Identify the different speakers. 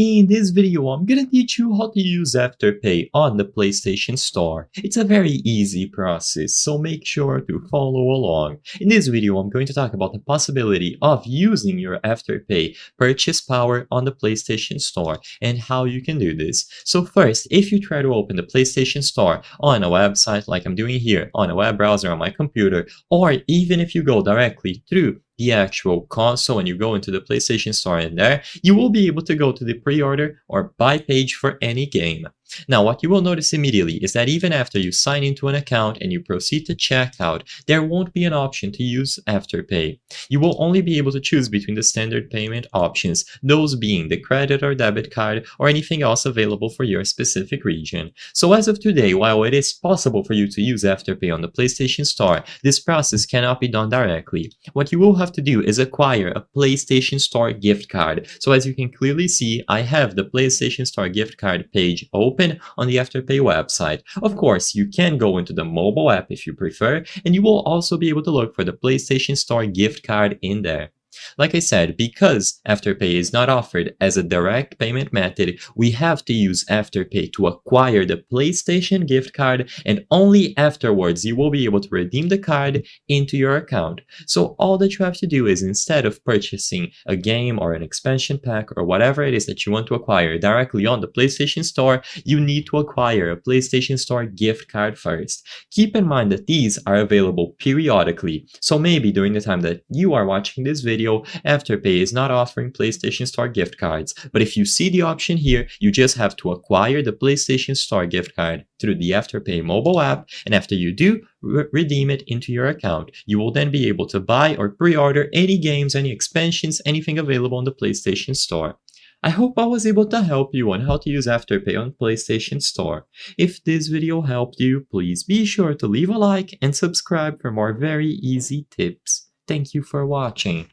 Speaker 1: In this video, I'm gonna teach you how to use Afterpay on the PlayStation Store. It's a very easy process, so make sure to follow along. In this video, I'm going to talk about the possibility of using your Afterpay purchase power on the PlayStation Store and how you can do this. So first, if you try to open the PlayStation Store on a website like I'm doing here, on a web browser on my computer, or even if you go directly through the actual console and you go into the PlayStation Store in there, you will be able to go to the pre-order or buy page for any game. Now, what you will notice immediately is that even after you sign into an account and you proceed to checkout, there won't be an option to use Afterpay. You will only be able to choose between the standard payment options, those being the credit or debit card or anything else available for your specific region. So as of today, while it is possible for you to use Afterpay on the PlayStation Store, this process cannot be done directly. What you will have to do is acquire a PlayStation Store gift card. So as you can clearly see, I have the PlayStation Store gift card page open on the Afterpay website. Of course, you can go into the mobile app if you prefer, and you will also be able to look for the PlayStation Store gift card in there. Like I said, because Afterpay is not offered as a direct payment method, we have to use Afterpay to acquire the PlayStation gift card, and only afterwards you will be able to redeem the card into your account. So all that you have to do is, instead of purchasing a game or an expansion pack or whatever it is that you want to acquire directly on the PlayStation Store, you need to acquire a PlayStation Store gift card first. Keep in mind that these are available periodically, so maybe during the time that you are watching this video, Afterpay is not offering PlayStation Store gift cards, but if you see the option here, you just have to acquire the PlayStation Store gift card through the Afterpay mobile app, and after you do, redeem it into your account. You will then be able to buy or pre-order any games, any expansions, anything available on the PlayStation Store. I hope I was able to help you on how to use Afterpay on PlayStation Store. If this video helped you, please be sure to leave a like and subscribe for more very easy tips. Thank you for watching.